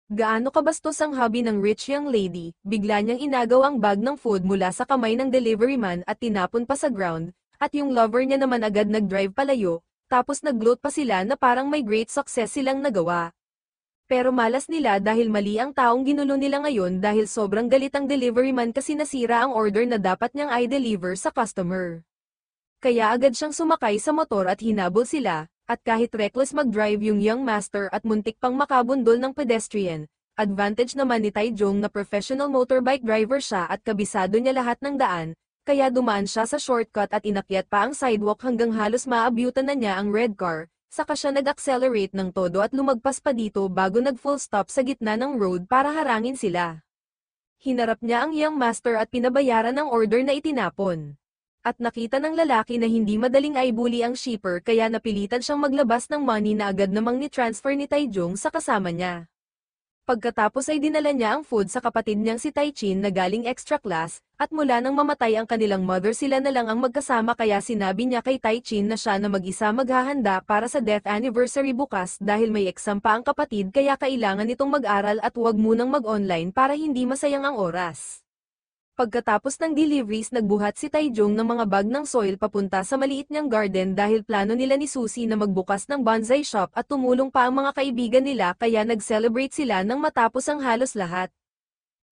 Gaano kabastos ang hobby ng rich young lady, bigla niyang inagaw ang bag ng food mula sa kamay ng delivery man at tinapon pa sa ground, at yung lover niya naman agad nag-drive palayo, tapos nag-gloat pa sila na parang may great success silang nagawa. Pero malas nila dahil mali ang taong ginulo nila ngayon dahil sobrang galit ang delivery man kasi nasira ang order na dapat niyang i-deliver sa customer. Kaya agad siyang sumakay sa motor at hinabol sila, at kahit reckless mag-drive yung young master at muntik pang makabundol ng pedestrian, advantage naman ni Taijong na professional motorbike driver siya at kabisado niya lahat ng daan, kaya dumaan siya sa shortcut at inakyat pa ang sidewalk hanggang halos maabyutan na niya ang red car, saka siya nag-accelerate ng todo at lumagpas pa dito bago nag-full stop sa gitna ng road para harangin sila. Hinarap niya ang young master at pinabayaran ang order na itinapon. At nakita ng lalaki na hindi madaling aibuli ang shipper kaya napilitan siyang maglabas ng money na agad namang ni-transfer ni Taijong sa kasama niya. Pagkatapos ay dinala niya ang food sa kapatid niyang si Taichin na galing extra class, at mula nang mamatay ang kanilang mother sila na lang ang magkasama kaya sinabi niya kay Taichin na siya na mag-isa maghahanda para sa death anniversary bukas dahil may exam pa ang kapatid kaya kailangan nitong mag-aral at huwag munang mag-online para hindi masayang ang oras. Pagkatapos ng deliveries nagbuhat si Taijong ng mga bag ng soil papunta sa maliit niyang garden dahil plano nila ni Susie na magbukas ng bonsai shop at tumulong pa ang mga kaibigan nila kaya nag-celebrate sila nang matapos ang halos lahat.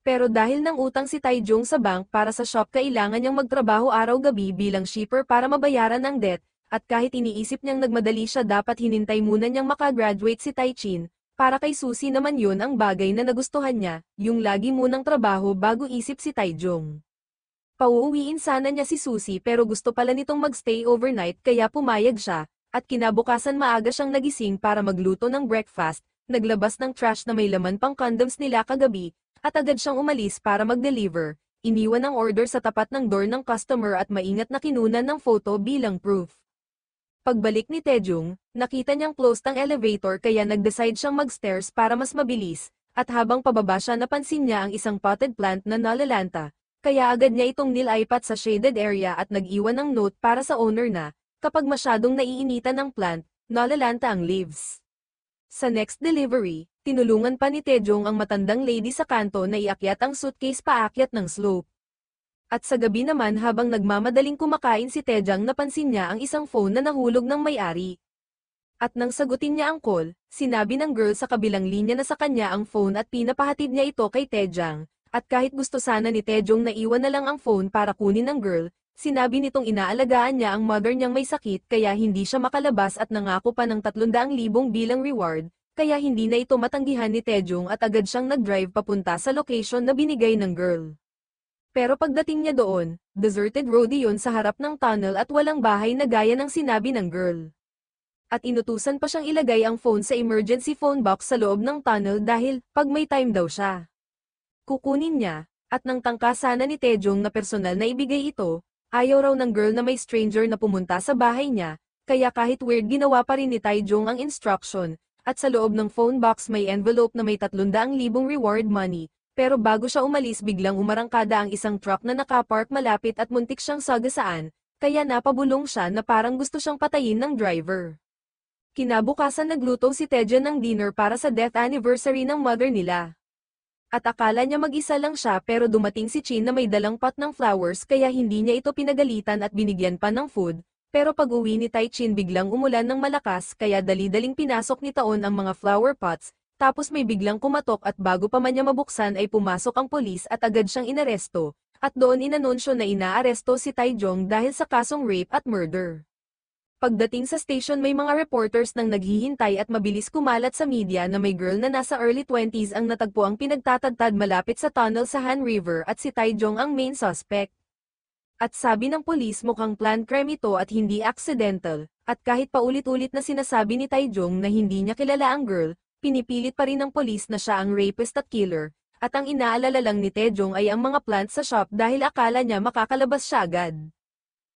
Pero dahil nang utang si Taijong sa bank para sa shop kailangan niyang magtrabaho araw-gabi bilang shipper para mabayaran ang debt, at kahit iniisip niyang nagmadali siya dapat hinintay muna niyang makagraduate si Taichin. Para kay Susie naman yun ang bagay na nagustuhan niya, yung lagi munang trabaho bago isip si Taijong. Pauuwiin sana niya si Susie pero gusto pala nitong magstay overnight kaya pumayag siya, at kinabukasan maaga siyang nagising para magluto ng breakfast, naglabas ng trash na may laman pang condoms nila kagabi, at agad siyang umalis para mag-deliver, iniwan ang order sa tapat ng door ng customer at maingat na kinunan ng photo bilang proof. Pagbalik ni Taejong, nakita niyang closed ang elevator kaya nag-decide siyang mag-stairs para mas mabilis, at habang pababa siya napansin niya ang isang potted plant na nalalanta, kaya agad niya itong nilipat sa shaded area at nag-iwan ng note para sa owner na, kapag masyadong naiinitan ng plant, nalalanta ang leaves. Sa next delivery, tinulungan pa ni Taejong ang matandang lady sa kanto na iakyat ang suitcase paakyat ng slope. At sa gabi naman habang nagmamadaling kumakain si Taejang napansin niya ang isang phone na nahulog ng may-ari. At nang sagutin niya ang call, sinabi ng girl sa kabilang linya na sa kanya ang phone at pinapahatid niya ito kay Taejang, at kahit gusto sana ni Taejong na iwan na lang ang phone para kunin ng girl, sinabi nitong inaalagaan niya ang mother niyang may sakit kaya hindi siya makalabas at nangako pa ng 300,000 bilang reward, kaya hindi na ito matanggihan ni Taejong at agad siyang nag-drive papunta sa location na binigay ng girl. Pero pagdating niya doon, deserted road iyon sa harap ng tunnel at walang bahay na gaya ng sinabi ng girl. At inutusan pa siyang ilagay ang phone sa emergency phone box sa loob ng tunnel dahil, pag may time daw siya, kukunin niya, at nang tangka sana ni Taejong na personal na ibigay ito, ayaw raw ng girl na may stranger na pumunta sa bahay niya, kaya kahit weird ginawa pa rin ni Taejong ang instruction, at sa loob ng phone box may envelope na may 300,000 reward money. Pero bago siya umalis biglang umarangkada ang isang truck na nakapark malapit at muntik siyang sagasaan, kaya napabulong siya na parang gusto siyang patayin ng driver. Kinabukasan nagluto si Taejong ng dinner para sa death anniversary ng mother nila. At akala niya mag-isa lang siya pero dumating si Chin na may dalang pot ng flowers kaya hindi niya ito pinagalitan at binigyan pa ng food, pero pag-uwi ni Taichin biglang umulan ng malakas kaya dali-daling pinasok ni Taon ang mga flower pots. Tapos may biglang kumatok at bago pa man niya mabuksan ay pumasok ang polis at agad siyang inaresto, at doon inanunsyo na inaaresto si Taejong dahil sa kasong rape at murder. Pagdating sa station may mga reporters nang naghihintay at mabilis kumalat sa media na may girl na nasa early 20s ang natagpuang pinagtatagtad malapit sa tunnel sa Han River at si Taejong ang main suspect. At sabi ng polis mukhang planned crime ito at hindi accidental, at kahit paulit-ulit na sinasabi ni Taejong na hindi niya kilala ang girl, pinipilit pa rin ng polis na siya ang rapist at killer, at ang inaalala lang ni Taejong ay ang mga plant sa shop dahil akala niya makakalabas siya agad.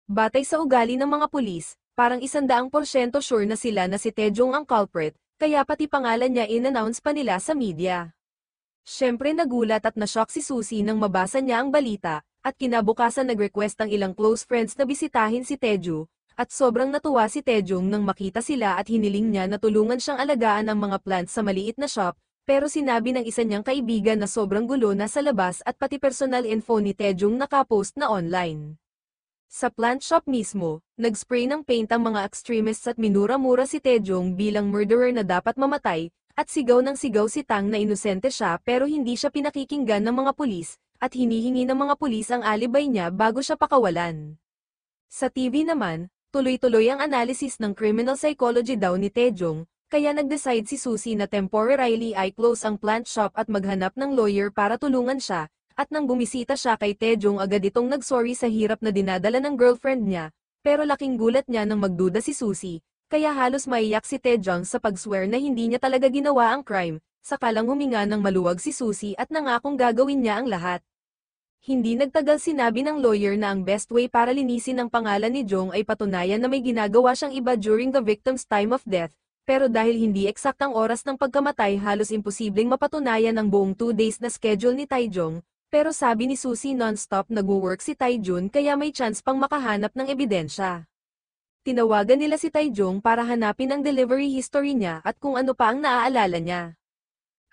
Batay sa ugali ng mga polis, parang 100% sure na sila na si Taejong ang culprit, kaya pati pangalan niya in-announce pa nila sa media. Siyempre nagulat at na-shock si Susie nang mabasa niya ang balita, at kinabukasan nag-request ang ilang close friends na bisitahin si Taejong. At sobrang natuwa si Taejong nang makita sila at hiniling niya na tulungan siyang alagaan ang mga plants sa maliit na shop, Pero sinabi ng isa niyang kaibigan na sobrang gulo na sa labas at pati personal info ni Taejong nakapost na online. Sa plant shop mismo, nag-spray ng paint ang mga extremists at minura-mura si Taejong bilang murderer na dapat mamatay, at sigaw ng sigaw si Tang na inosente siya pero hindi siya pinakikinggan ng mga pulis, at hinihingi ng mga pulis ang alibay niya bago siya pakawalan. Sa TV naman, tuloy-tuloy ang analysis ng criminal psychology daw ni Taejong, kaya nag-decide si Susie na temporarily i-close ang plant shop at maghanap ng lawyer para tulungan siya, at nang bumisita siya kay Taejong agad itong nag-sorry sa hirap na dinadala ng girlfriend niya, pero laking gulat niya nang magduda si Susie, kaya halos maiyak si Taejong sa pag-swear na hindi niya talaga ginawa ang crime, saka lang huminga ng maluwag si Susie at nangakong gagawin niya ang lahat. Hindi nagtagal sinabi ng lawyer na ang best way para linisin ang pangalan ni Jong ay patunayan na may ginagawa siyang iba during the victim's time of death, pero dahil hindi eksaktang oras ng pagkamatay halos imposibleng mapatunayan ang buong 2 days na schedule ni Taejong, pero sabi ni Susie non-stop nagwo-work si Taejun kaya may chance pang makahanap ng ebidensya. Tinawagan nila si Taejong para hanapin ang delivery history niya at kung ano pa ang naaalala niya.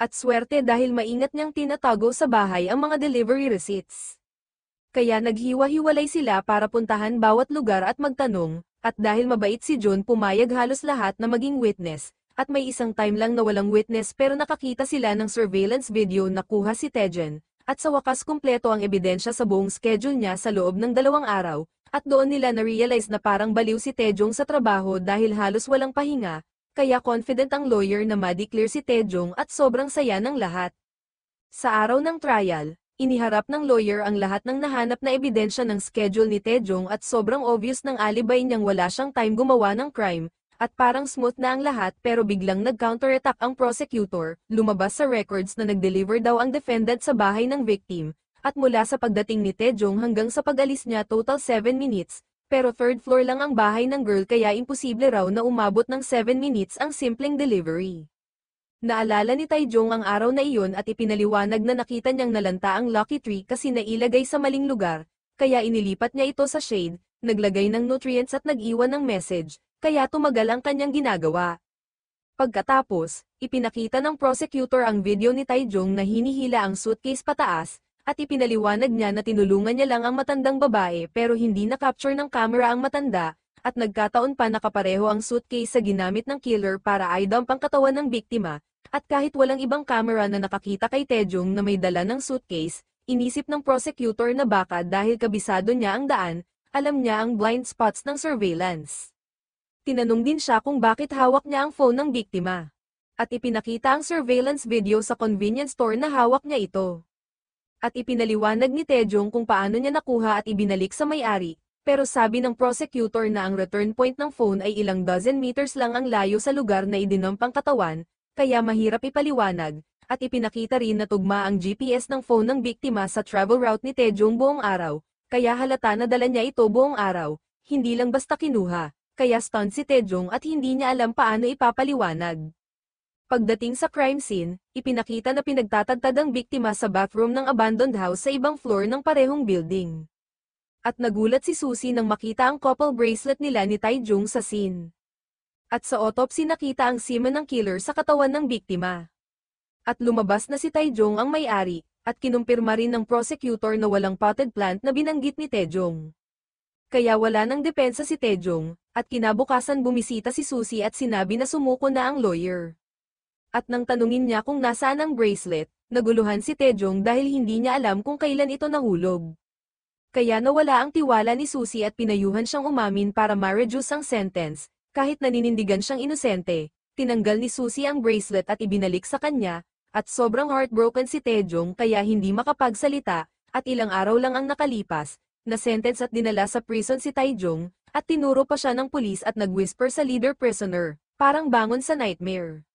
At swerte dahil maingat niyang tinatago sa bahay ang mga delivery receipts. Kaya naghiwa-hiwalay sila para puntahan bawat lugar at magtanong, at dahil mabait si Jun pumayag halos lahat na maging witness, at may isang time lang na walang witness pero nakakita sila ng surveillance video na kuha si Taejun, at sa wakas kumpleto ang ebidensya sa buong schedule niya sa loob ng 2 araw, at doon nila na-realize na parang baliw si Taejong sa trabaho dahil halos walang pahinga, kaya confident ang lawyer na ma-declare si Taejong at sobrang saya ng lahat. Sa araw ng trial, iniharap ng lawyer ang lahat ng nahanap na ebidensya ng schedule ni Taejong at sobrang obvious ng alibay niyang wala siyang time gumawa ng crime, at parang smooth na ang lahat pero biglang nag-counterattack ang prosecutor, lumabas sa records na nag-deliver daw ang defendant sa bahay ng victim, at mula sa pagdating ni Taejong hanggang sa pag-alis niya total 7 minutes, pero 3rd floor lang ang bahay ng girl kaya imposible raw na umabot ng 7 minutes ang simpleng delivery. Naalala ni Taejong ang araw na iyon at ipinaliwanag na nakita niyang nalanta ang lucky tree kasi nailagay sa maling lugar, kaya inilipat niya ito sa shade, naglagay ng nutrients at nag-iwan ng message, kaya tumagal ang kanyang ginagawa. Pagkatapos, ipinakita ng prosecutor ang video ni Taejong na hinihila ang suitcase pataas, at ipinaliwanag niya na tinulungan niya lang ang matandang babae pero hindi na-capture ng camera ang matanda, at nagkataon pa nakapareho ang suitcase sa ginamit ng killer para i-dump ang katawan ng biktima. At kahit walang ibang camera na nakakita kay Taejong na may dala ng suitcase, inisip ng prosecutor na baka dahil kabisado niya ang daan, alam niya ang blind spots ng surveillance. Tinanong din siya kung bakit hawak niya ang phone ng biktima. At ipinakita ang surveillance video sa convenience store na hawak niya ito. At ipinaliwanag ni Taejong kung paano niya nakuha at ibinalik sa may-ari, pero sabi ng prosecutor na ang return point ng phone ay ilang dozen meters lang ang layo sa lugar na idinump ang katawan, kaya mahirap ipaliwanag, at ipinakita rin na tugma ang GPS ng phone ng biktima sa travel route ni Taejong buong araw, kaya halata na dala niya ito buong araw, hindi lang basta kinuha, kaya stunned si Taejong at hindi niya alam paano ipapaliwanag. Pagdating sa crime scene, ipinakita na pinagtatagtad ang biktima sa bathroom ng abandoned house sa ibang floor ng parehong building. At nagulat si Susie nang makita ang couple bracelet nila ni Taejong sa scene. At sa autopsy nakita ang semen ng killer sa katawan ng biktima. At lumabas na si Taejong ang may-ari, at kinumpirma rin ng prosecutor na walang potted plant na binanggit ni Taejong. Kaya wala nang depensa si Taejong, at kinabukasan bumisita si Susie at sinabi na sumuko na ang lawyer. At nang tanungin niya kung nasaan ang bracelet, naguluhan si Taejong dahil hindi niya alam kung kailan ito nahulog. Kaya nawala ang tiwala ni Susie at pinayuhan siyang umamin para ma-reduce ang sentence. Kahit naninindigan siyang inosente, tinanggal ni Susie ang bracelet at ibinalik sa kanya, at sobrang heartbroken si Taejong kaya hindi makapagsalita, at ilang araw lang ang nakalipas, na-sentence at dinala sa prison si Taejong, at tinuro pa siya ng pulis at nag-whisper sa leader prisoner, parang bangon sa nightmare.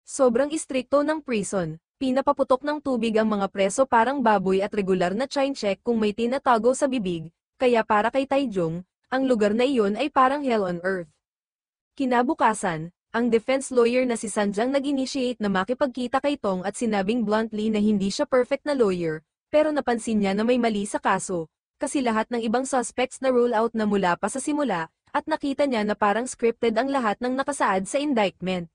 Sobrang istrikto ng prison, pinapaputok ng tubig ang mga preso parang baboy at regular na chine check kung may tinatago sa bibig, kaya para kay Taejong, ang lugar na iyon ay parang hell on earth. Kinabukasan, ang defense lawyer na si Sanjang nag-initiate na makipagkita kay Tong at sinabing bluntly na hindi siya perfect na lawyer, pero napansin niya na may mali sa kaso, kasi lahat ng ibang suspects na rule out na mula pa sa simula, at nakita niya na parang scripted ang lahat ng nakasaad sa indictment.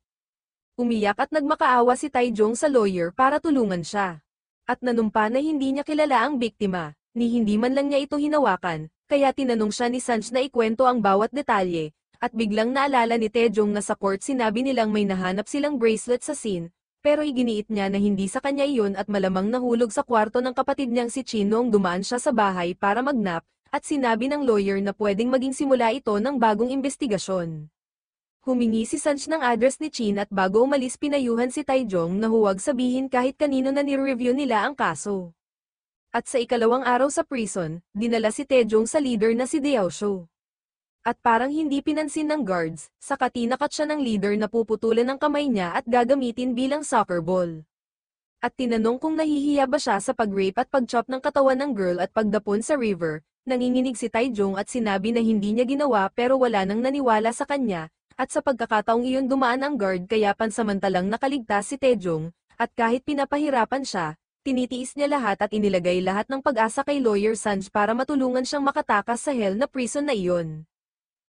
Umiyak at nagmakaawa si Taejong sa lawyer para tulungan siya. At nanumpa na hindi niya kilala ang biktima, ni hindi man lang niya ito hinawakan, kaya tinanong siya ni Sanj na ikwento ang bawat detalye, at biglang naalala ni Taejong na sa court sinabi nilang may nahanap silang bracelet sa scene, pero iginiit niya na hindi sa kanya iyon at malamang nahulog sa kwarto ng kapatid niyang si Chin noong dumaan siya sa bahay para magnap, at sinabi ng lawyer na pwedeng maging simula ito ng bagong investigasyon. Humingi si Sanj ng address ni Chin at bago umalis pinayuhan si Taejong na huwag sabihin kahit kanino na nireview nila ang kaso. At sa ikalawang araw sa prison, dinala si Taejong sa leader na si Deoshio. At parang hindi pinansin ng guards, saka tinakat siya ng leader na puputulan ng kamay niya at gagamitin bilang soccer ball. At tinanong kung nahihiya ba siya sa pag-rape at pag-chop ng katawan ng girl at pagdapon sa river. Nanginginig si Taejong at sinabi na hindi niya ginawa pero wala nang naniwala sa kanya, at sa pagkakataong iyon dumaan ang guard kaya pansamantalang nakaligtas si Taejong, at kahit pinapahirapan siya, tinitiis niya lahat at inilagay lahat ng pag-asa kay Lawyer Sanj para matulungan siyang makatakas sa hell na prison na iyon.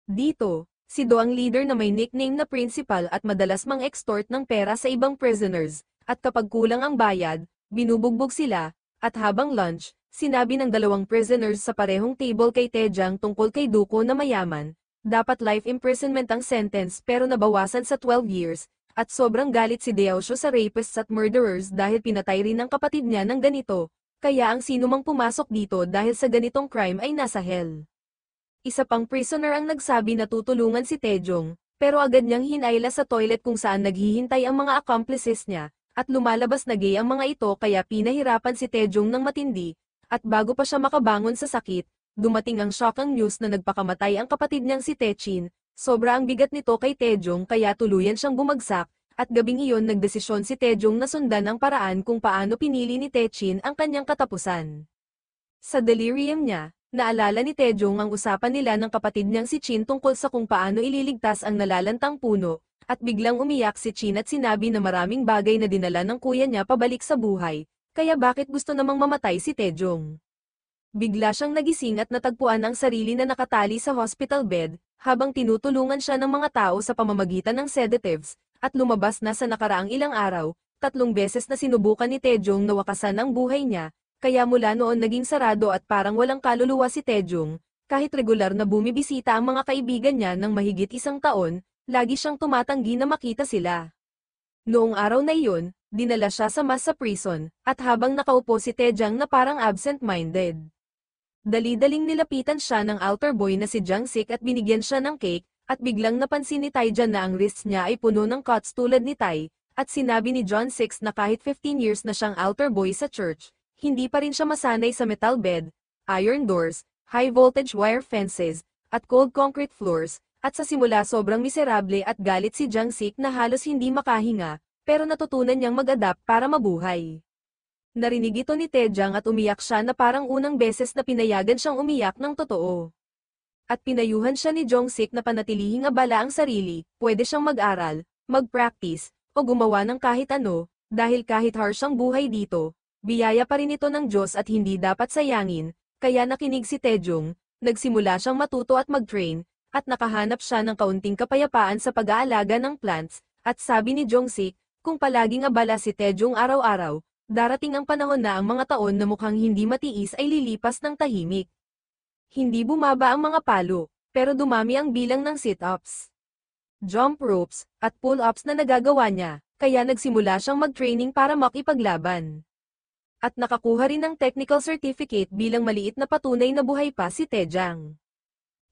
Dito, si Do ang leader na may nickname na principal at madalas mang-extort ng pera sa ibang prisoners, at kapag kulang ang bayad, binubugbog sila, at habang lunch, sinabi ng dalawang prisoners sa parehong table kay Taejang tungkol kay Duko na mayaman, dapat life imprisonment ang sentence pero nabawasan sa 12 years, at sobrang galit si Deoshio sa rapists at murderers dahil pinatay rin ang kapatid niya ng ganito, kaya ang sinumang pumasok dito dahil sa ganitong crime ay nasa hell. Isa pang prisoner ang nagsabi na tutulungan si Taejong, pero agad niyang hinayla sa toilet kung saan naghihintay ang mga accomplices niya, at lumalabas na gay ang mga ito kaya pinahirapan si Taejong ng matindi, at bago pa siya makabangon sa sakit, dumating ang shockang news na nagpakamatay ang kapatid niyang si Taechin, sobra ang bigat nito kay Taejong kaya tuluyan siyang bumagsak, at gabing iyon nagdesisyon si Taejong na sundan ang paraan kung paano pinili ni Taechin ang kanyang katapusan. Sa delirium niya, naalala ni Taejong ang usapan nila ng kapatid niyang si Chin tungkol sa kung paano ililigtas ang nalalantang puno, at biglang umiyak si Chin at sinabi na maraming bagay na dinala ng kuya niya pabalik sa buhay, kaya bakit gusto namang mamatay si Taejong. Bigla siyang nagising at natagpuan ang sarili na nakatali sa hospital bed, habang tinutulungan siya ng mga tao sa pamamagitan ng sedatives, at lumabas na sa nakaraang ilang araw, 3 beses na sinubukan ni Taejong na wakasan ang buhay niya, kaya mula noon naging sarado at parang walang kaluluwa si Taejong, kahit regular na bumibisita ang mga kaibigan niya ng mahigit 1 taon, lagi siyang tumatanggi na makita sila. Noong araw na iyon, dinala siya sa mas sa prison, at habang nakaupo si Taejang na parang absent-minded. Dali-daling nilapitan siya ng altar boy na si Jang-sik at binigyan siya ng cake, at biglang napansin ni Taejan na ang wrist niya ay puno ng cuts tulad ni Tai, at sinabi ni John 6 na kahit 15 years na siyang altar boy sa church, hindi pa rin siya masanay sa metal bed, iron doors, high-voltage wire fences, at cold concrete floors, at sa simula sobrang miserable at galit si Jang-sik na halos hindi makahinga, pero natutunan niyang mag-adapt para mabuhay. Narinig ito ni Taejang at umiyak siya na parang unang beses na pinayagan siyang umiyak ng totoo. At pinayuhan siya ni Jong-sik na panatilihing abala ang sarili, pwede siyang mag-aral, mag-practice, o gumawa ng kahit ano, dahil kahit harsh ang buhay dito, biyaya pa rin ito ng Diyos at hindi dapat sayangin, kaya nakinig si Taejong, nagsimula siyang matuto at mag-train, at nakahanap siya ng kaunting kapayapaan sa pag-aalaga ng plants, at sabi ni Jong-sik, kung palaging abala si Taejong araw-araw, darating ang panahon na ang mga taon na mukhang hindi matiis ay lilipas ng tahimik. Hindi bumaba ang mga palo, pero dumami ang bilang ng sit-ups, jump ropes, at pull-ups na nagagawa niya, kaya nagsimula siyang mag-training para makipaglaban. At nakakuha rin ng technical certificate bilang maliit na patunay na buhay pa si Taejang.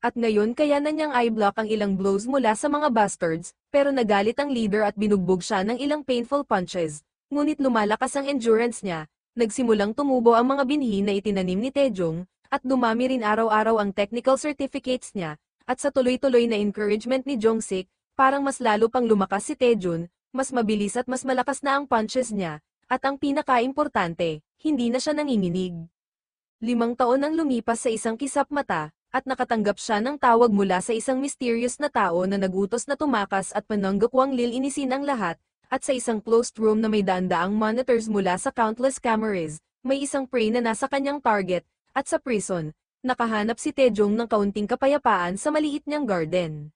At ngayon kaya na niyang i-block ang ilang blows mula sa mga bastards, pero nagalit ang leader at binugbog siya ng ilang painful punches. Ngunit lumalakas ang endurance niya, nagsimulang tumubo ang mga binhi na itinanim ni Taejong, at dumami rin araw-araw ang technical certificates niya, at sa tuloy-tuloy na encouragement ni Jong-sik, parang mas lalo pang lumakas si Taejong, mas mabilis at mas malakas na ang punches niya, at ang pinaka-importante, hindi na siya nanginginig. 5 taon ang lumipas sa isang kisap mata, at nakatanggap siya ng tawag mula sa isang mysterious na tao na nagutos na tumakas at pananggakwang lilinisin ang lahat, at sa isang closed room na may daan-daang monitors mula sa countless cameras, may isang prey na nasa kanyang target, at sa prison, nakahanap si Taejong ng kaunting kapayapaan sa maliit niyang garden.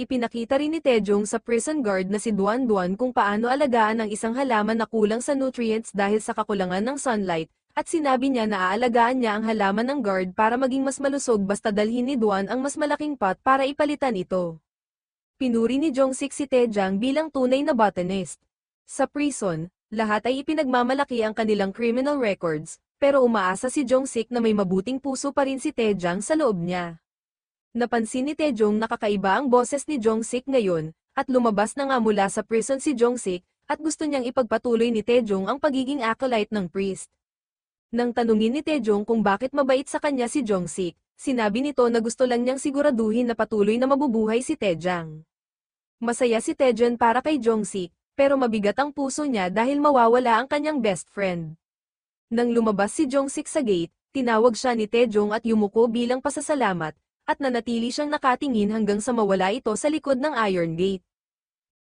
Ipinakita rin ni Taejong sa prison guard na si Duan Duan kung paano alagaan ang isang halaman na kulang sa nutrients dahil sa kakulangan ng sunlight, at sinabi niya na aalagaan niya ang halaman ng guard para maging mas malusog basta dalhin ni Duan ang mas malaking pot para ipalitan ito. Pinuri ni Jong-sik si Taejang bilang tunay na botanist. Sa prison, lahat ay ipinagmamalaki ang kanilang criminal records, pero umaasa si Jong-sik na may mabuting puso pa rin si Taejang sa loob niya. Napansin ni Taejong na kakaiba ang boses ni Jong-sik ngayon, at lumabas na nga mula sa prison si Jong-sik, at gusto niyang ipagpatuloy ni Taejong ang pagiging acolyte ng priest. Nang tanungin ni Taejong kung bakit mabait sa kanya si Jong-sik, sinabi nito na gusto lang niyang siguraduhin na patuloy na mabubuhay si Taejang. Masaya si Taejong para kay Jong-sik, pero mabigat ang puso niya dahil mawawala ang kanyang best friend. Nang lumabas si Jong-sik sa gate, tinawag siya ni Taejong at yumuko bilang pasasalamat, at nanatili siyang nakatingin hanggang sa mawala ito sa likod ng Iron Gate.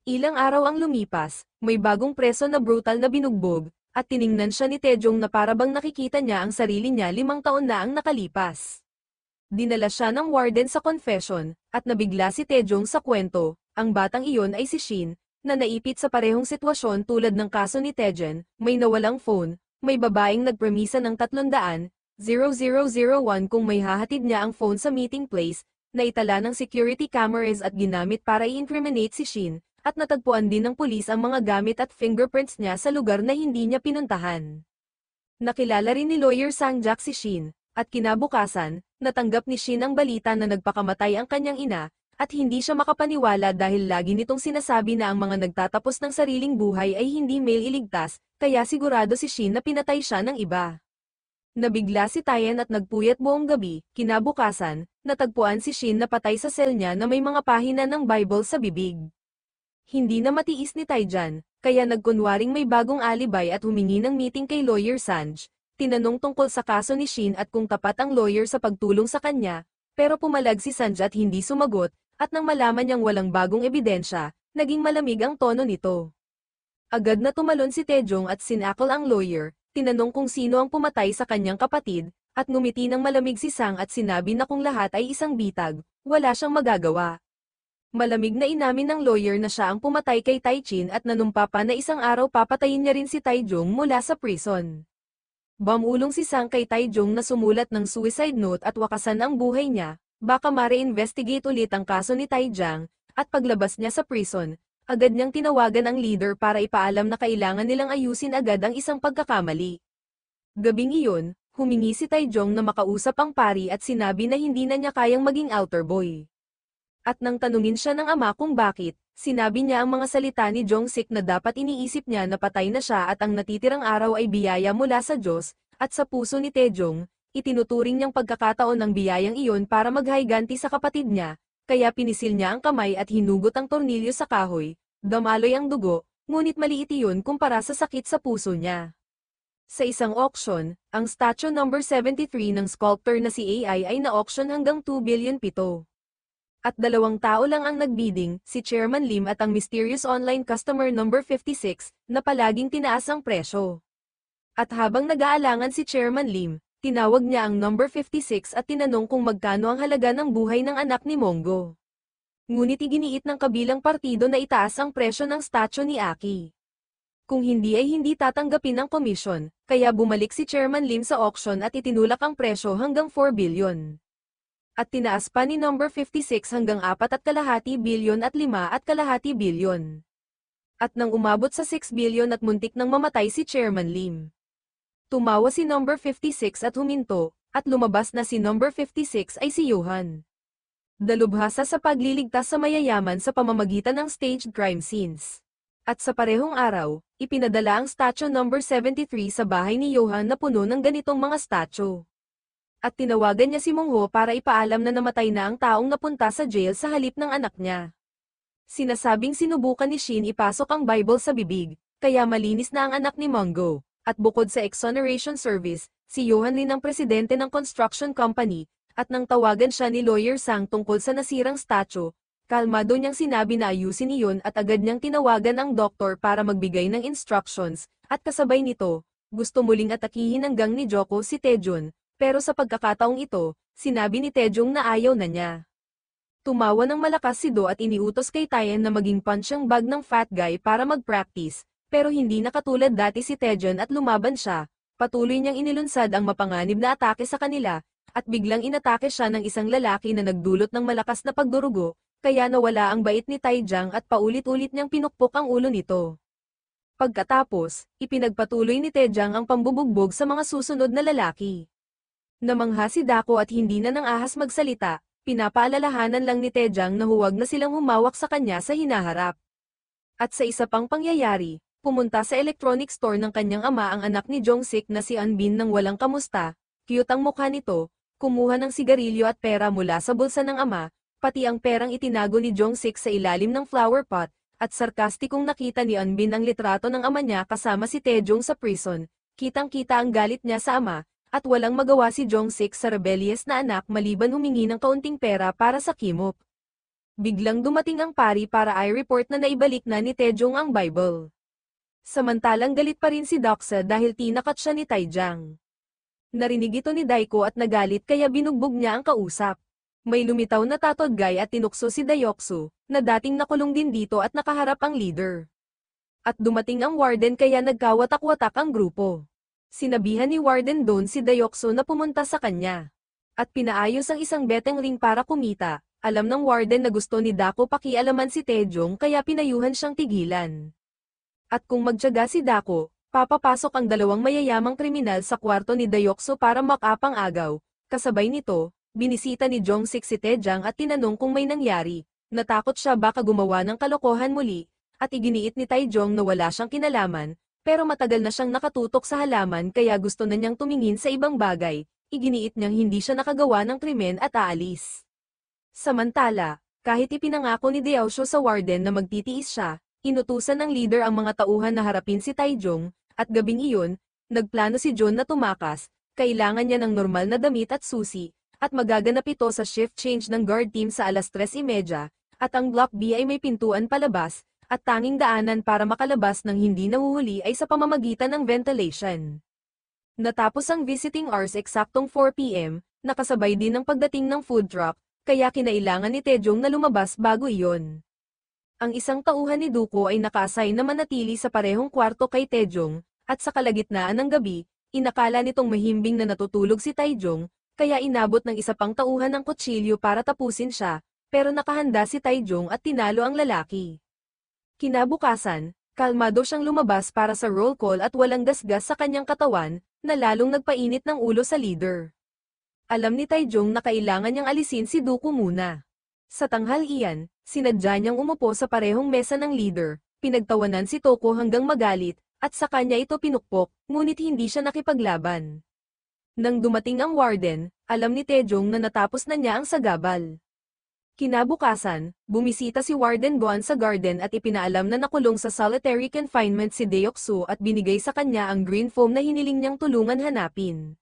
Ilang araw ang lumipas, may bagong preso na brutal na binugbog, at tiningnan siya ni Taejong na parabang nakikita niya ang sarili niya 5 taon na ang nakalipas. Dinala siya ng warden sa confession, at nabigla si Taejong sa kwento. Ang batang iyon ay si Shin, na naipit sa parehong sitwasyon tulad ng kaso ni Taejong, may nawalang phone, may babaeng nagpremisa ng 300,000 kung may hahatid niya ang phone sa meeting place, na itala ng security cameras at ginamit para i-incriminate si Shin, at natagpuan din ng pulis ang mga gamit at fingerprints niya sa lugar na hindi niya pinuntahan. Nakilala rin ni Lawyer Sang-jak si Shin, at kinabukasan, natanggap ni Shin ang balita na nagpakamatay ang kanyang ina, at hindi siya makapaniwala dahil lagi nitong sinasabi na ang mga nagtatapos ng sariling buhay ay hindi mailigtas, kaya sigurado si Shin na pinatay siya ng iba. Nabigla si Taeyeon at nagpuyat buong gabi. Kinabukasan, natagpuan si Shin na patay sa cell niya na may mga pahina ng Bible sa bibig. Hindi na matiis ni Taeyeon, kaya nagkunwaring may bagong alibay at humingi ng meeting kay Lawyer Sanj. Tinanong tungkol sa kaso ni Shin at kung tapat ang lawyer sa pagtulong sa kanya, pero pumalag si Sanj at hindi sumagot, at nang malaman niyang walang bagong ebidensya, naging malamig ang tono nito. Agad na tumalon si Taejong at sinakal ang lawyer. Tinanong kung sino ang pumatay sa kanyang kapatid, at ngumiti ng malamig si Sang at sinabi na kung lahat ay isang bitag, wala siyang magagawa. Malamig na inamin ng lawyer na siya ang pumatay kay Taichin at nanumpa pa na isang araw papatayin niya rin si Taejong mula sa prison. Bumulong si Sang kay Taejong na sumulat ng suicide note at wakasan ang buhay niya, baka ma-reinvestigate ulit ang kaso ni Taejong, at paglabas niya sa prison, agad niyang tinawagan ang leader para ipaalam na kailangan nilang ayusin agad ang isang pagkakamali. Gabing iyon, humingi si Taejong na makausap ang pari at sinabi na hindi na niya kayang maging altar boy. At nang tanungin siya ng ama kung bakit, sinabi niya ang mga salita ni Jong-sik na dapat iniisip niya na patay na siya at ang natitirang araw ay biyaya mula sa Diyos, at sa puso ni Taejong, itinuturing niyang pagkakataon ng biyayang iyon para maghayganti sa kapatid niya. Kaya pinisil niya ang kamay at hinugot ang tornilyo sa kahoy, damaloy ang dugo, ngunit maliit iyon kumpara sa sakit sa puso niya. Sa isang auction, ang statue number 73 ng sculptor na si AI ay na-auction hanggang 2 billion pito. At 2 tao lang ang nagbidding, si Chairman Lim at ang mysterious online customer number 56, na palaging tinaas ang presyo. At habang nag-aalangan si Chairman Lim, tinawag niya ang number 56 at tinanong kung magkano ang halaga ng buhay ng anak ni Mongo. Ngunit iginiit ng kabilang partido na itaas ang presyo ng statue ni Aki. Kung hindi ay hindi tatanggapin ang komisyon, kaya bumalik si Chairman Lim sa auction at itinulak ang presyo hanggang 4 billion. At tinaas pa ni number 56 hanggang 4.5 billion at 5.5 billion. At nang umabot sa 6 billion at muntik nang mamatay si Chairman Lim. Tumawa si number 56 at huminto, at lumabas na si number 56 ay si Johan. Dalubhasa sa pagliligtas sa mayayaman sa pamamagitan ng staged crime scenes. At sa parehong araw, ipinadala ang statue number 73 sa bahay ni Johan na puno ng ganitong mga statue. At tinawagan niya si Mongho para ipaalam na namatay na ang taong napunta sa jail sa halip ng anak niya. Sinasabing sinubukan ni Shin ipasok ang Bible sa bibig, kaya malinis na ang anak ni Mongo. At bukod sa exoneration service, si Johan rin ang presidente ng construction company, at nang tawagan siya ni Lawyer Sang tungkol sa nasirang statue, kalmado niyang sinabi na ayusin iyon at agad niyang tinawagan ang doktor para magbigay ng instructions, at kasabay nito, gusto muling atakihin ng gang ni Joko si Taejong, pero sa pagkakataong ito, sinabi ni Taejong na ayaw na niya. Tumawa ng malakas si Do at iniutos kay Tyen na maging punching bag ng fat guy para mag-practice, pero hindi na katulad dati si Taejeon at lumaban siya. Patuloy niyang inilunsad ang mapanganib na atake sa kanila, at biglang inatake siya ng isang lalaki na nagdulot ng malakas na pagdurugo, kaya nawala ang bait ni Taejang at paulit-ulit niyang pinukpok ang ulo nito. Pagkatapos, ipinagpatuloy ni Taejang ang pambubugbog sa mga susunod na lalaki. Namangha si Dako at hindi na nang ahas magsalita. Pinapaalalahanan lang ni Taejang na huwag na silang humawak sa kanya sa hinaharap. At sa isa pang pangyayari, pumunta sa electronic store ng kanyang ama ang anak ni Jong-sik na si Anbin nang walang kamusta, cute ang mukha nito, kumuha ng sigarilyo at pera mula sa bulsa ng ama, pati ang perang itinago ni Jong-sik sa ilalim ng flower pot, at sarkastikong nakita ni Anbin ang litrato ng ama niya kasama si Taejong sa prison, kitang-kita ang galit niya sa ama, at walang magawa si Jong-sik sa rebellious na anak maliban humingi ng kaunting pera para sa kimop. Biglang dumating ang pari para i-report na naibalik na ni Taejong ang Bible. Samantalang galit pa rin si Doksa dahil tinakat siya ni Taejang. Narinig ito ni Daiko at nagalit kaya binugbog niya ang kausap. May lumitaw na tatodgay at tinukso si Dayoksu, na dating nakulong din dito at nakaharap ang leader. At dumating ang warden kaya nagkawatak-watak ang grupo. Sinabihan ni Warden Don si Dayoksu na pumunta sa kanya. At pinaayos ang isang betting ring para kumita. Alam ng Warden na gusto ni Dako pakialaman si Taejong kaya pinayuhan siyang tigilan. At kung magtiyaga si Dako, papapasok ang dalawang mayayamang kriminal sa kwarto ni Dayoksu para makapang agaw. Kasabay nito, binisita ni Jong-sik si Taejang at tinanong kung may nangyari. Natakot siya baka gumawa ng kalokohan muli, at iginiit ni Taejong na wala siyang kinalaman. Pero matagal na siyang nakatutok sa halaman kaya gusto na niyang tumingin sa ibang bagay, iginiit niyang hindi siya nakagawa ng krimen at aalis. Samantala, kahit ipinangako ni Deoshio sa warden na magtitiis siya, inutusan ng leader ang mga tauhan na harapin si Taejong, at gabing iyon, nagplano si John na tumakas, kailangan niya ng normal na damit at susi, at magaganap ito sa shift change ng guard team sa 3:30, at ang Block B ay may pintuan palabas, at tanging daanan para makalabas ng hindi nahuhuli ay sa pamamagitan ng ventilation. Natapos ang visiting hours eksaktong 4 p.m., nakasabay din ng pagdating ng food truck, kaya kinailangan ni Taejong na lumabas bago iyon. Ang isang tauhan ni Duko ay naka-assign na manatili sa parehong kwarto kay Taejong, at sa kalagitnaan ng gabi, inakala nitong mahimbing na natutulog si Taejong, kaya inabot ng isa pang tauhan ng kutsilyo para tapusin siya, pero nakahanda si Taejong at tinalo ang lalaki. Kinabukasan, kalmado siyang lumabas para sa roll call at walang gasgas sa kanyang katawan, na lalong nagpainit ng ulo sa leader. Alam ni Taejong na kailangan niyang alisin si Duko muna. Sa tanghalian, sinadya niyang umupo sa parehong mesa ng leader, pinagtawanan si Toko hanggang magalit, at sa kanya ito pinukpok, ngunit hindi siya nakipaglaban. Nang dumating ang warden, alam ni Taejong na natapos na niya ang sagabal. Kinabukasan, bumisita si Warden Buan sa garden at ipinaalam na nakulong sa solitary confinement si Deoksu at binigay sa kanya ang green foam na hiniling niyang tulungan hanapin.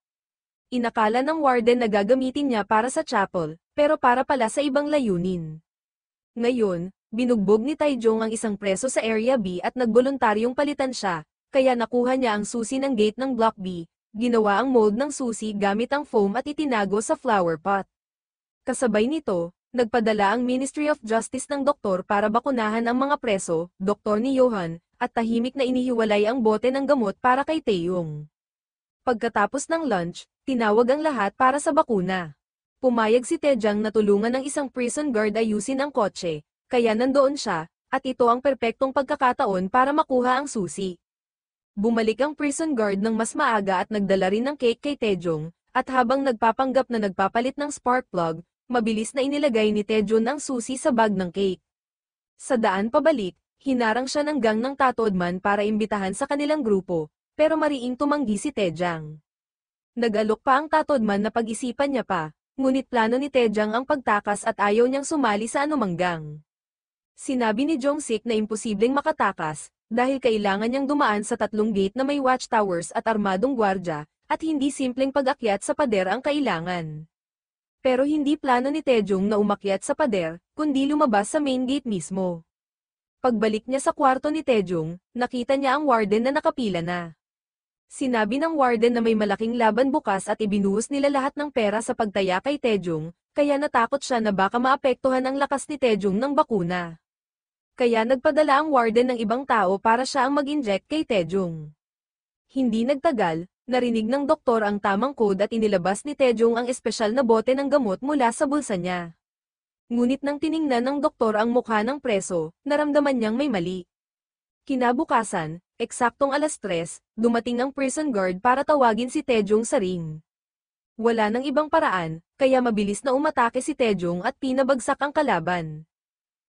Inakala ng warden na gagamitin niya para sa chapel, pero para pala sa ibang layunin. Ngayon, binugbog ni Taejong ang isang preso sa Area B at nagboluntaryong palitan siya, kaya nakuha niya ang susi ng gate ng Block B, ginawa ang mold ng susi gamit ang foam at itinago sa flower pot. Kasabay nito, nagpadala ang Ministry of Justice ng doktor para bakunahan ang mga preso, doktor ni Johan, at tahimik na inihiwalay ang bote ng gamot para kay Taeyong. Pagkatapos ng lunch, tinawag ang lahat para sa bakuna. Pumayag si Taejang na tulungan ng isang prison guard ayusin ang kotse, kaya nandoon siya, at ito ang perpektong pagkakataon para makuha ang susi. Bumalik ang prison guard ng mas maaga at nagdala rin ng cake kay Taejong, at habang nagpapanggap na nagpapalit ng spark plug, mabilis na inilagay ni Taejong ang susi sa bag ng cake. Sa daan pabalik, hinarang siya ng gang ng Tatodman para imbitahan sa kanilang grupo, pero mariing tumanggi si Taejang. Nag-alok pa ang Tatodman na pag-isipan niya pa, ngunit plano ni Taejang ang pagtakas at ayaw niyang sumali sa anumang gang. Sinabi ni Jong-sik na imposibleng makatakas, dahil kailangan niyang dumaan sa 3 gate na may watchtowers at armadong gwardya, at hindi simpleng pag-akyat sa pader ang kailangan. Pero hindi plano ni Taejong na umakyat sa pader, kundi lumabas sa main gate mismo. Pagbalik niya sa kwarto ni Taejong, nakita niya ang warden na nakapila na. Sinabi ng warden na may malaking laban bukas at ibinuhos nila lahat ng pera sa pagtaya kay Taejong, kaya natakot siya na baka maapektuhan ang lakas ni Taejong ng bakuna. Kaya nagpadala ang warden ng ibang tao para siya ang mag-inject kay Taejong. Hindi nagtagal, narinig ng doktor ang tamang code at inilabas ni Taejong ang espesyal na bote ng gamot mula sa bulsa niya. Ngunit nang tiningnan ng doktor ang mukha ng preso, naramdaman niyang may mali. Kinabukasan, eksaktong 3:00, dumating ang prison guard para tawagin si Taejong sa ring. Wala nang ibang paraan, kaya mabilis na umatake si Taejong at pinabagsak ang kalaban.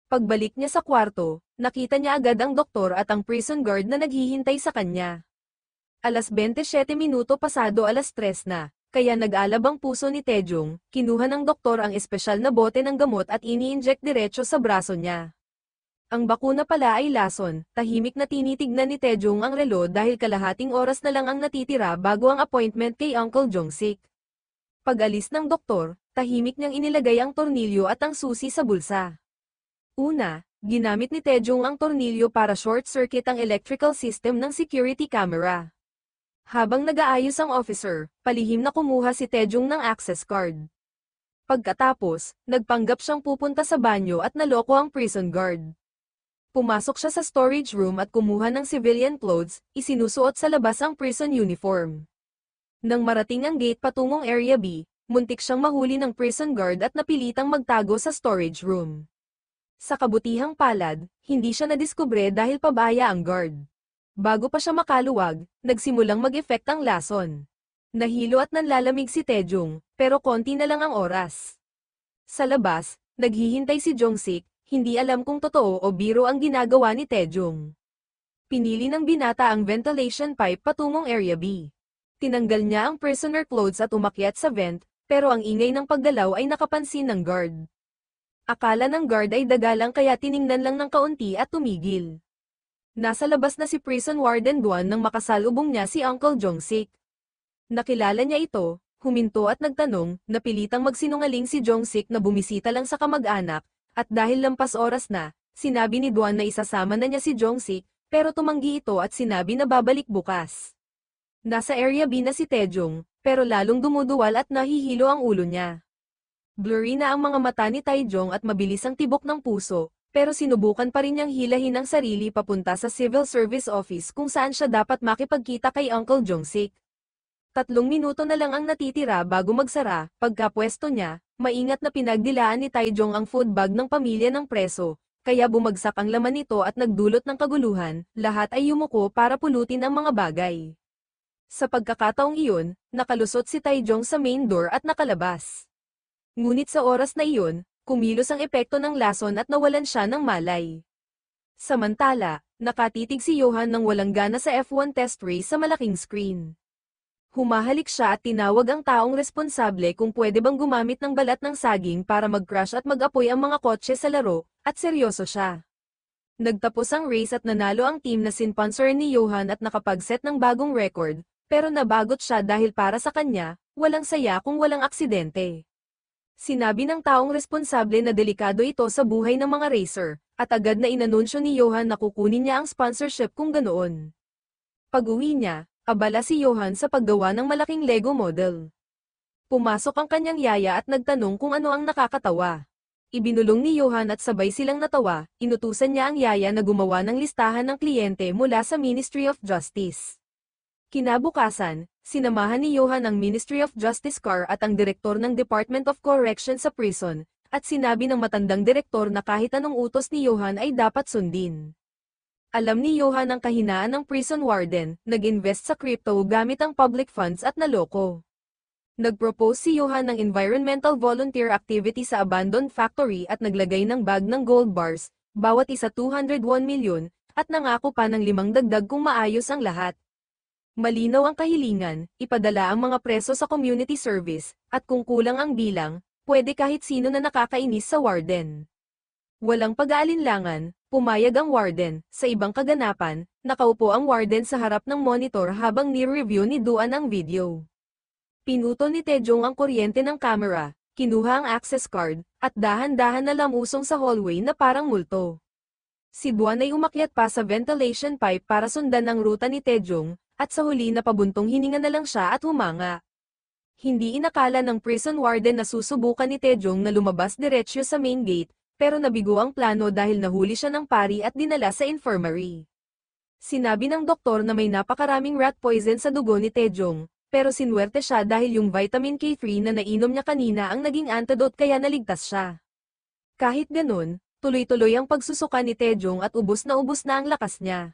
Pagbalik niya sa kwarto, nakita niya agad ang doktor at ang prison guard na naghihintay sa kanya. 27 pasado 3:00 na, kaya nag-alab ang puso ni Taejong, kinuha ng doktor ang espesyal na bote ng gamot at ini-inject diretso sa braso niya. Ang bakuna pala ay lason, tahimik na tinitignan ni Taejong ang relo dahil kalahating oras na lang ang natitira bago ang appointment kay Uncle Jong-sik. Pag-alis ng doktor, tahimik niyang inilagay ang tornilyo at ang susi sa bulsa. Una, ginamit ni Taejong ang tornilyo para short-circuit ang electrical system ng security camera. Habang nag-aayos ang officer, palihim na kumuha si Taejong ng access card. Pagkatapos, nagpanggap siyang pupunta sa banyo at naloko ang prison guard. Pumasok siya sa storage room at kumuha ng civilian clothes, isinusuot sa labas ang prison uniform. Nang marating ang gate patungong Area B, muntik siyang mahuli ng prison guard at napilitang magtago sa storage room. Sa kabutihang palad, hindi siya nadiskubre dahil pabaya ang guard. Bago pa siya makaluwag, nagsimulang mag-effect ang lason. Nahilo at nanlalamig si Taejong, pero konti na lang ang oras. Sa labas, naghihintay si Jong-sik, hindi alam kung totoo o biro ang ginagawa ni Taejong. Pinili ng binata ang ventilation pipe patungong Area B. Tinanggal niya ang prisoner clothes at umakyat sa vent, pero ang ingay ng paggalaw ay nakapansin ng guard. Akala ng guard ay dagalang kaya tiningnan lang ng kaunti at tumigil. Nasa labas na si Prison Warden Duan nang makasalubong niya si Uncle Jong-sik. Nakilala niya ito, huminto at nagtanong, napilitang magsinungaling si Jong-sik na bumisita lang sa kamag-anak, at dahil lampas oras na, sinabi ni Duan na isasama na niya si Jong-sik, pero tumanggi ito at sinabi na babalik bukas. Nasa Area B na si Taejong, pero lalong dumuduwal at nahihilo ang ulo niya. Blurry na ang mga mata ni Taejong at mabilis ang tibok ng puso, pero sinubukan pa rin niyang hilahin ang sarili papunta sa Civil Service Office kung saan siya dapat makipagkita kay Uncle Jong-sik. 3 minuto na lang ang natitira bago magsara, pagkapwesto niya, maingat na pinagdilaan ni Taejong ang food bag ng pamilya ng preso, kaya bumagsak ang laman nito at nagdulot ng kaguluhan, lahat ay yumuko para pulutin ang mga bagay. Sa pagkakataong iyon, nakalusot si Taejong sa main door at nakalabas. Ngunit sa oras na iyon, kumilos ang epekto ng lason at nawalan siya ng malay. Samantala, nakatitig si Johan ng walang gana sa F1 test race sa malaking screen. Humahalik siya at tinawag ang taong responsable kung pwede bang gumamit ng balat ng saging para mag-crash at mag-apoy ang mga kotse sa laro, at seryoso siya. Nagtapos ang race at nanalo ang team na sinponsor ni Johan at nakapag-set ng bagong record, pero nabagot siya dahil para sa kanya, walang saya kung walang aksidente. Sinabi ng taong responsable na delikado ito sa buhay ng mga racer, at agad na inanunsyo ni Johan na kukunin niya ang sponsorship kung ganoon. Pag-uwi niya, abala si Johan sa paggawa ng malaking Lego model. Pumasok ang kanyang yaya at nagtanong kung ano ang nakakatawa. Ibinulong ni Johan at sabay silang natawa, inutusan niya ang yaya na gumawa ng listahan ng kliyente mula sa Ministry of Justice. Kinabukasan, sinamahan ni Johan ang Ministry of Justice car at ang direktor ng Department of Correction sa prison, at sinabi ng matandang direktor na kahit anong utos ni Johan ay dapat sundin. Alam ni Johan ang kahinaan ng prison warden, nag-invest sa crypto gamit ang public funds at naloko. Nag-propose si Johan ng environmental volunteer activity sa abandoned factory at naglagay ng bag ng gold bars, bawat isa 201 milyon, at nangako pa ng 5 dagdag kung maayos ang lahat. Malinaw ang kahilingan, ipadala ang mga preso sa community service, at kung kulang ang bilang, pwede kahit sino na nakakainis sa warden. Walang pag-aalinlangan, pumayag ang warden. Sa ibang kaganapan, nakaupo ang warden sa harap ng monitor habang ni-review ni Duan ang video. Pinuto ni Taejong ang kuryente ng camera, kinuha ang access card, at dahan-dahan na lamusong sa hallway na parang multo. Si Duan ay umakyat pa sa ventilation pipe para sundan ang ruta ni Taejong, at sa huli na pabuntong hininga na lang siya at humanga. Hindi inakala ng prison warden na susubukan ni Taejong na lumabas diretsyo sa main gate, pero nabigo ang plano dahil nahuli siya ng pari at dinala sa infirmary. Sinabi ng doktor na may napakaraming rat poison sa dugo ni Taejong, pero sinwerte siya dahil yung vitamin K3 na nainom niya kanina ang naging antidote kaya naligtas siya. Kahit ganun, tuloy-tuloy ang pagsusuka ni Taejong at ubos na ang lakas niya.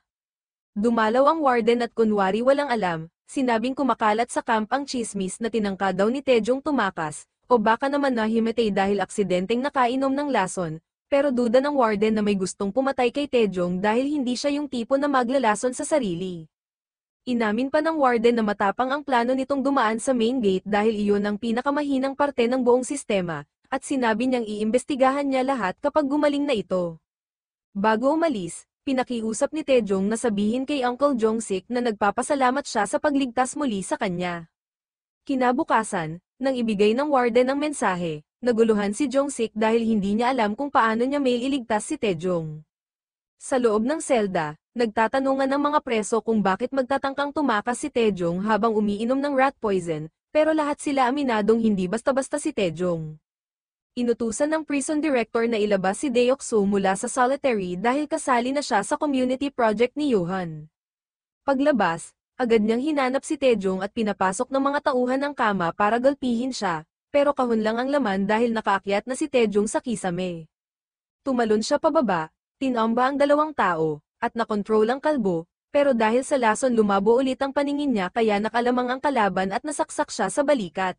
Dumalaw ang warden at kunwari walang alam, sinabing kumakalat sa camp ang chismis na tinangka daw ni Taejong tumakas, o baka naman nahimatay dahil aksidenteng nakainom ng lason, pero duda ng warden na may gustong pumatay kay Taejong dahil hindi siya yung tipo na maglalason sa sarili. Inamin pa ng warden na matapang ang plano nitong dumaan sa main gate dahil iyon ang pinakamahinang parte ng buong sistema, at sinabi niyang iimbestigahan niya lahat kapag gumaling na ito. Bago umalis, pinakiusap ni Taejong na sabihin kay Uncle Jong-sik na nagpapasalamat siya sa pagligtas muli sa kanya. Kinabukasan, nang ibigay ng warden ang mensahe, naguluhan si Jong-sik dahil hindi niya alam kung paano niya mail iligtas si Taejong. Sa loob ng selda, nagtatanungan ng mga preso kung bakit magtatangkang tumakas si Taejong habang umiinom ng rat poison, pero lahat sila aminadong hindi basta-basta si Taejong. Inutusan ng prison director na ilabas si Deok-soo mula sa solitary dahil kasali na siya sa community project ni Yohan. Paglabas, agad niyang hinanap si Taejong at pinapasok ng mga tauhan ng kama para galpihin siya, pero kahon lang ang laman dahil nakaakyat na si Taejong sa kisame. Tumalon siya pababa, tinamba ang dalawang tao, at nakontrol ang kalbo, pero dahil sa lason lumabo ulit ang paningin niya kaya nakalamang ang kalaban at nasaksak siya sa balikat.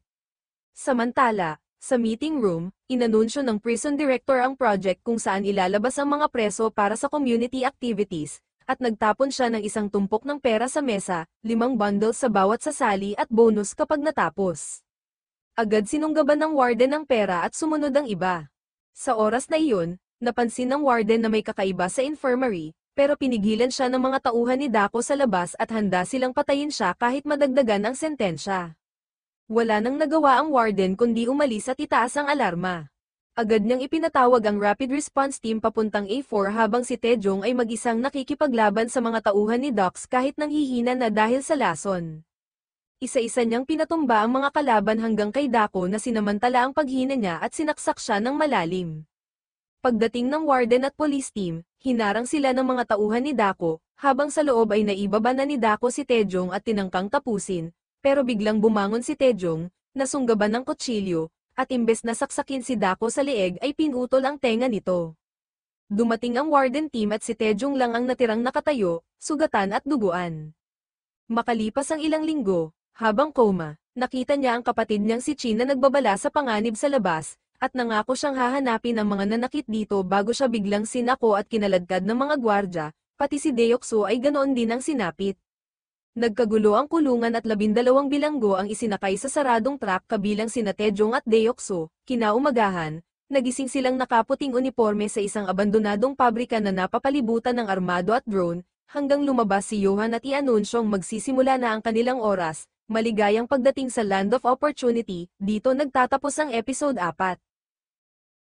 Samantala, sa meeting room, inanunsyo ng prison director ang project kung saan ilalabas ang mga preso para sa community activities, at nagtapon siya ng isang tumpok ng pera sa mesa, 5 bundles sa bawat sasali at bonus kapag natapos. Agad sinunggaban ng warden ang pera at sumunod ang iba. Sa oras na iyon, napansin ng warden na may kakaiba sa infirmary, pero pinigilan siya ng mga tauhan ni Dako sa labas at handa silang patayin siya kahit madagdagan ang sentensya. Wala nang nagawa ang warden kundi umalis at itaas ang alarma. Agad niyang ipinatawag ang rapid response team papuntang A4 habang si Taejong ay mag-isang nakikipaglaban sa mga tauhan ni Docs kahit nanghihina na dahil sa lason. Isa-isa niyang pinatumba ang mga kalaban hanggang kay Dako na sinamantala ang paghina niya at sinaksak siya ng malalim. Pagdating ng warden at police team, hinarang sila ng mga tauhan ni Dako, habang sa loob ay naibaba na ni Dako si Taejong at tinangkang tapusin. Pero biglang bumangon si Taejong, nasunggaban ng kutsilyo, at imbes na saksakin si Dako sa leeg ay pinutol ang tenga nito. Dumating ang warden team at si Taejong lang ang natirang nakatayo, sugatan at duguan. Makalipas ang ilang linggo, habang coma, nakita niya ang kapatid niyang si Chin na nagbabala sa panganib sa labas, at nangako siyang hahanapin ang mga nanakit dito bago siya biglang sinako at kinaladkad ng mga gwardya, pati si Deok-soo ay ganoon din ang sinapit. Nagkagulo ang kulungan at 12 bilanggo ang isinakay sa saradong truck kabilang sina Taejong at Deok-soo. Kinaumagahan, nagising silang nakaputing uniforme sa isang abandonadong pabrika na napapalibutan ng armado at drone, hanggang lumabas si Yohan at i-anunsyong magsisimula na ang kanilang oras. Maligayang pagdating sa Land of Opportunity. Dito nagtatapos ang episode 4.